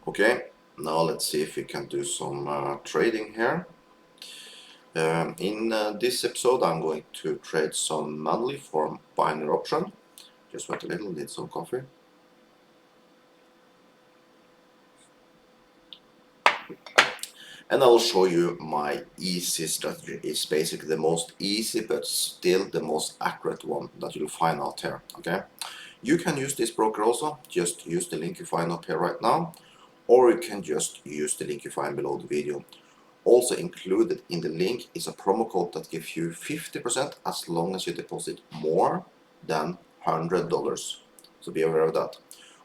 Okay, now let's see if we can do some trading here. In this episode I'm going to trade some manually for binary option. Just wait a little, need some coffee. And I'll show you my easy strategy. It's basically the most easy but still the most accurate one that you'll find out here. Okay, you can use this broker also, just use the link you find up here right now, or you can just use the link you find below the video. Also included in the link is a promo code that gives you 50% as long as you deposit more than $100. So be aware of that.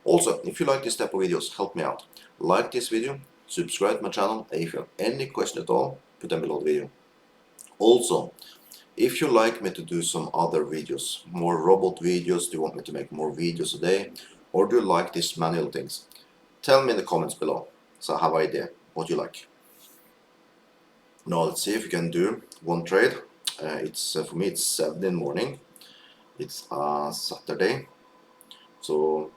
Also, if you like this type of videos, help me out. Like this video, subscribe to my channel, and if you have any question at all, put them below the video. Also, if you like me to do some other videos, more robot videos, do you want me to make more videos a day, or do you like these manual things, tell me in the comments below, so I have an idea what you like. Now let's see if we can do one trade. For me it's 7 in the morning. It's Saturday. So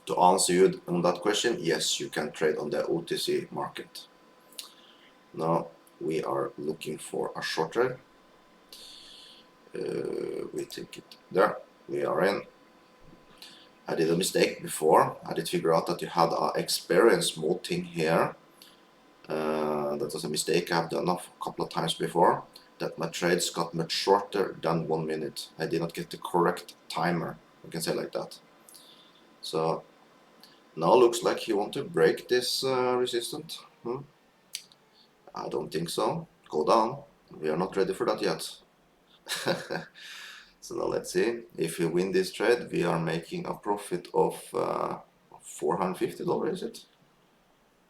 to answer you on that question, yes, you can trade on the OTC market. Now we are looking for a short trade. We take it there. We are in. I did a mistake before. I did figure out that you had an experience mode thing here. That was a mistake I've done a couple of times before, that my trades got much shorter than 1 minute. I did not get the correct timer, you can say like that. So now looks like you want to break this resistance. I don't think so. Go down. We are not ready for that yet. So now let's see. If we win this trade, we are making a profit of $450, is it?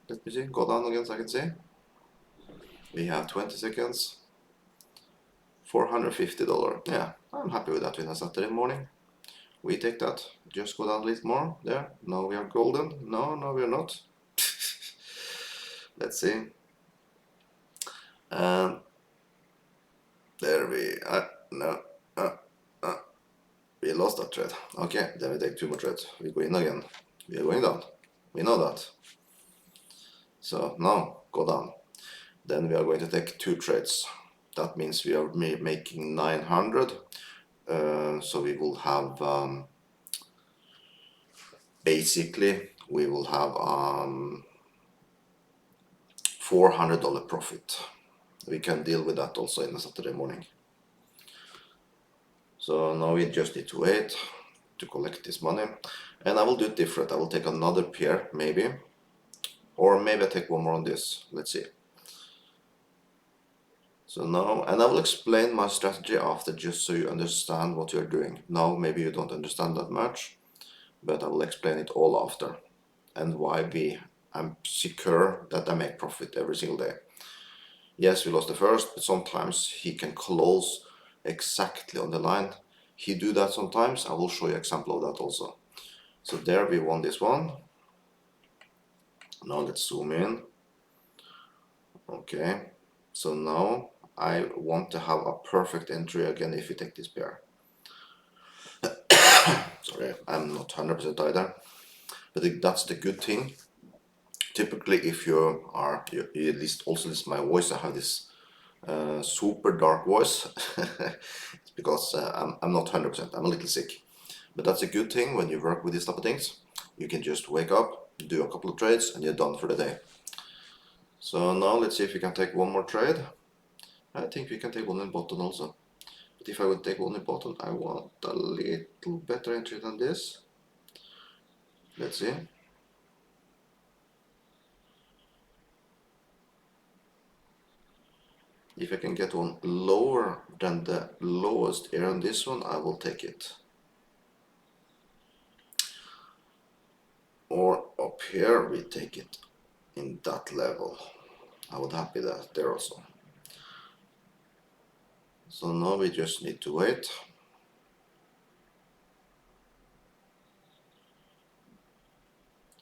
Let me see. Go down again so I can see. We have 20 seconds. $450. Yeah, I'm happy with that in a Saturday morning. We take that. Just go down a little more. There. Now we are golden. No, we are not. Let's see. There we are. No. We lost that trade. Okay, then we take 2 more trades. We go in again. We are going down. We know that. So now go down. Then we are going to take 2 trades. That means we are making 900. So we will have basically we will have $400 profit. We can deal with that also in a Saturday morning. So now we just need to wait to collect this money, and I will do it different. I will take another pair maybe, or maybe I take one more on this. Let's see. So now, and I will explain my strategy after, just so you understand what you're doing. Now maybe you don't understand that much, but I will explain it all after, and why I'm secure that I make profit every single day. Yes, we lost the first, but sometimes he can close exactly on the line. He do that sometimes. I will show you example of that also. So there we won this one. Now let's zoom in. Okay, so now I want to have a perfect entry again if we take this pair. Sorry, I'm not 100% either, but that's the good thing. Typically, if you at least also listen to my voice, I have this super dark voice. It's because I'm not 100%, I'm a little sick. But that's a good thing when you work with these type of things. You can just wake up, do a couple of trades, and you're done for the day. So now let's see if we can take one more trade. I think we can take one in bottom also. But if I would take one in bottom, I want a little better entry than this. Let's see. If I can get one lower than the lowest area on this one, I will take it. Or up here, we take it in that level. I would happy that there also. So now we just need to wait.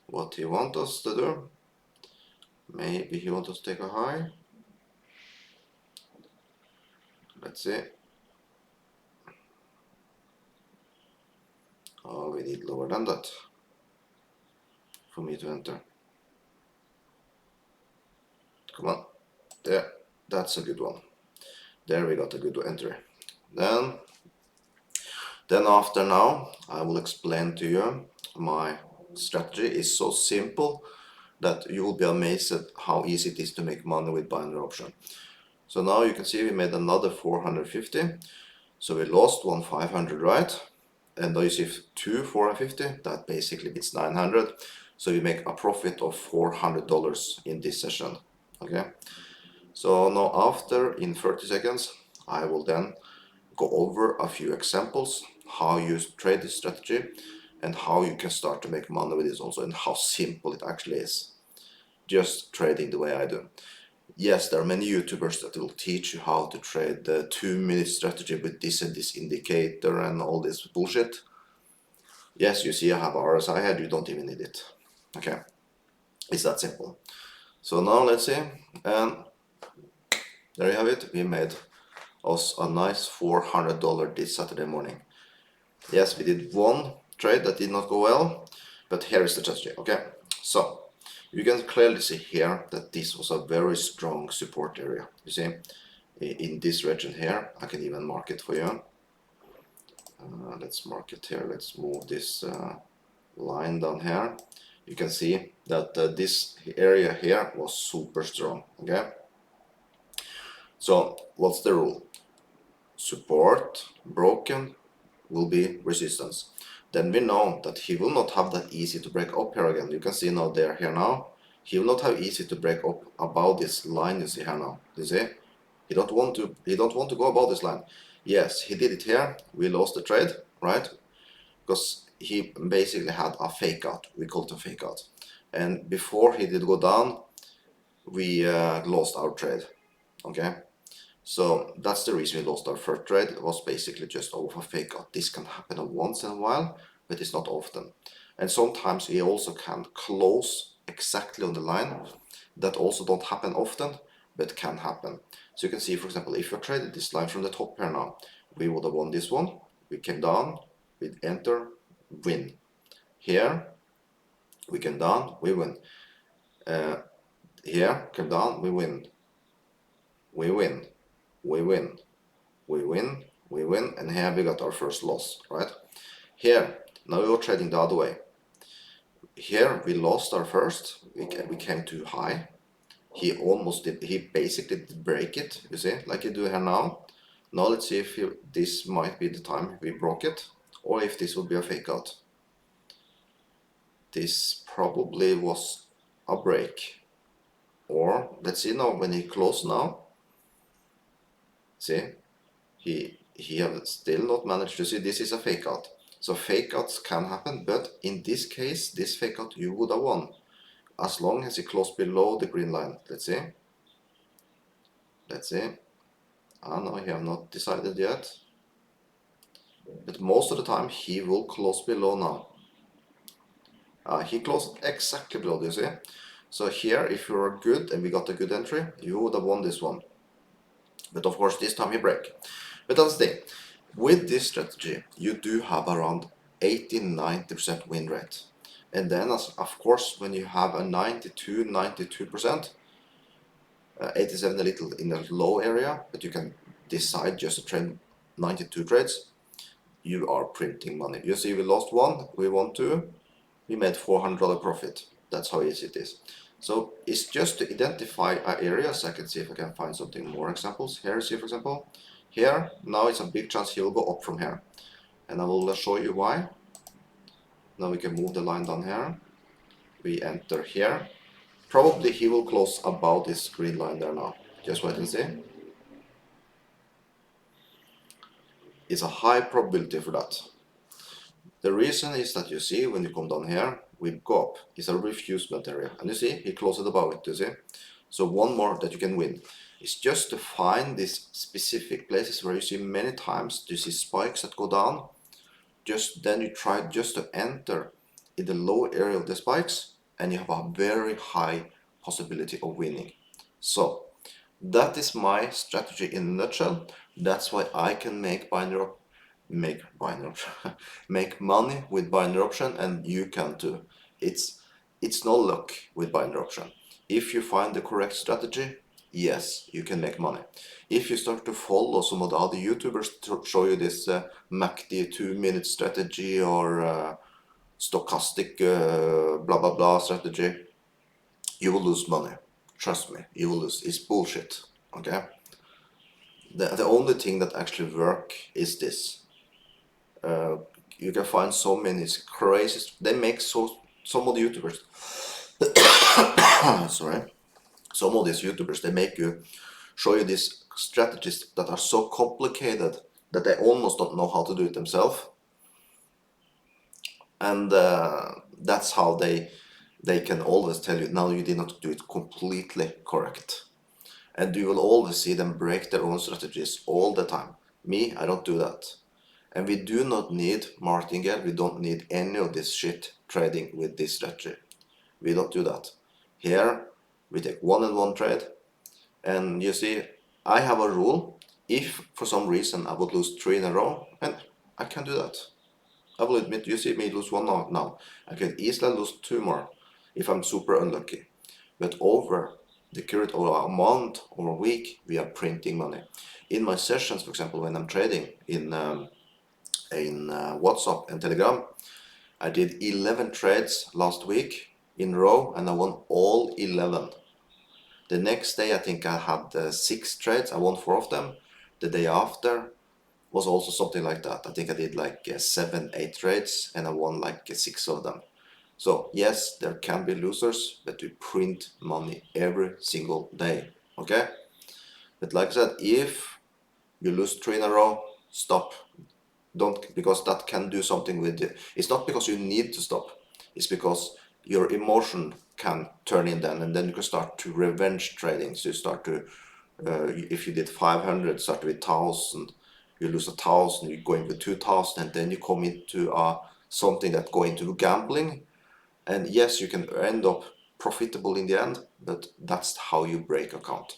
What he wants us to do? Maybe he wants us to take a high. Let's see. Oh, we need lower than that for me to enter. Come on. There. That's a good one. There we got a good entry. Then after now, I will explain to you my strategy is so simple that you will be amazed at how easy it is to make money with binary option. So now you can see we made another 450. So we lost 500, right? And now you see 450, that basically beats 900. So we make a profit of $400 in this session, okay? So now after, in 30 seconds, I will then go over a few examples, how you trade this strategy and how you can start to make money with this also, and how simple it actually is. Just trading the way I do. Yes, there are many YouTubers that will teach you how to trade the 2-minute strategy with this and this indicator and all this bullshit. Yes, you see I have RSI head, you don't even need it. Okay, it's that simple. So now let's see, and there you have it. We made us a nice $400 this Saturday morning. Yes, we did one trade that did not go well, but here is the strategy. Okay, so you can clearly see here that this was a very strong support area. You see, in this region here, I can even mark it for you. Let's mark it here. Let's move this line down here. You can see that this area here was super strong. Okay, so what's the rule? Support broken will be resistance. Then we know that he will not have that easy to break up here again. You can see now they're here now. He will not have easy to break up above this line you see here now. You see? He don't want to go above this line. Yes, he did it here. We lost the trade, right? Because he basically had a fake out. We call it a fake out. And before he did go down, we lost our trade. Okay? So that's the reason we lost our first trade. It was basically just over a fake out. This can happen once in a while, but it's not often. And sometimes we also can close exactly on the line. That also don't happen often, but can happen. So you can see, for example, if you traded this line from the top here now, we would have won this one. We came down, we enter, win. Here, we came down, we win. Here, came down, we win. We win. We win, we win, we win, and here we got our first loss, right? Here, now we were trading the other way. Here we lost our first, we came too high. He almost did, he basically did break it, you see, like you do here now. Now let's see if this might be the time we broke it, or if this would be a fake out. This probably was a break. Or, let's see now, when he closed now, see, he have still not managed to see this is a fake out. So fake outs can happen, but in this case, this fake out you would have won as long as he closed below the green line. Let's see. Let's see. Ah, no, he have not decided yet. But most of the time he will close below now. He closed exactly below, you see. So here, if you are good and we got a good entry, you would have won this one. But of course, this time he break. But that's the thing. With this strategy, you do have around 80-90% win rate. And then, of course, when you have a 92%, 87 a little in the low area, but you can decide just to trade 92 trades, you are printing money. You see, we lost one, we won two, we made $400 profit. That's how easy it is. So it's just to identify areas. I can see if I can find something more examples. Here, see, for example, here, now it's a big chance he will go up from here. And I will show you why. Now we can move the line down here. We enter here. Probably he will close about this green line there now. Just wait and see. It's a high probability for that. The reason is that you see when you come down here, we go up. It's a refusement area. And you see, he closed it above it, you see? So one more that you can win. It's just to find these specific places where you see many times, you see spikes that go down. Just then you try just to enter in the low area of the spikes and you have a very high possibility of winning. So that is my strategy in a nutshell. That's why I can make make money with binary option, and you can too. It's no luck with binary option. If you find the correct strategy, yes, you can make money. If you start to follow some of the other YouTubers to show you this MACD 2-minute strategy or stochastic blah blah blah strategy, you will lose money. Trust me, you will lose. It's bullshit. Okay. The only thing that actually work is this. You can find so many crazy. They make some of the YouTubers. Sorry. Some of these YouTubers, they make you show you these strategies that are so complicated that they almost don't know how to do it themselves, and that's how they can always tell you, no, you did not do it completely correct, and you will always see them break their own strategies all the time. Me, I don't do that. And we do not need martingale, we don't need any of this shit trading with this strategy. We don't do that. Here we take 1-on-1 trade, and you see, I have a rule. If for some reason I would lose 3 in a row, and I can do that. I will admit, you see me lose 1 now. I can easily lose 2 more if I'm super unlucky. But over the period of a month or a week, we are printing money. In my sessions, for example, when I'm trading in WhatsApp and Telegram, I did 11 trades last week in a row, and I won all 11. The next day, I think I had 6 trades. I won 4 of them. The day after was also something like that. I think I did like 7, 8 trades, and I won like 6 of them. So yes, there can be losers, but we print money every single day. Okay? But like I said, if you lose 3 in a row, stop. Don't, because that can do something with you. It's not because you need to stop. It's because your emotion can turn in then, and then you can start to revenge trading. So you start to, if you did 500, start with 1,000, you lose 1,000, you go into 2,000, and then you come into something that go into gambling. And yes, you can end up profitable in the end, but that's how you break account.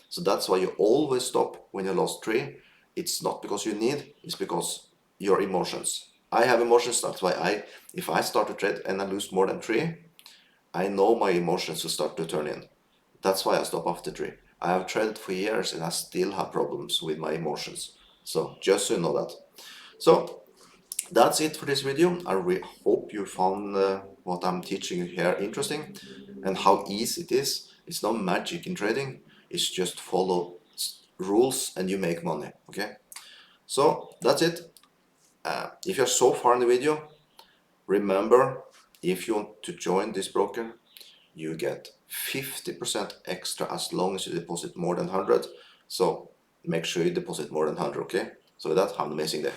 So that's why you always stop when you lost 3. It's not because you need, it's because your emotions. I have emotions, that's why if I start to trade and I lose more than 3, I know my emotions will start to turn in. That's why I stop after 3. I have traded for years and I still have problems with my emotions. So just so you know that. So that's it for this video. I hope you found what I'm teaching you here interesting and how easy it is. It's no magic in trading. It's just follow rules and you make money. Okay. So that's it. If you're so far in the video, remember, if you want to join this broker, you get 50% extra as long as you deposit more than 100. So make sure you deposit more than 100, okay? So with that, have an amazing day.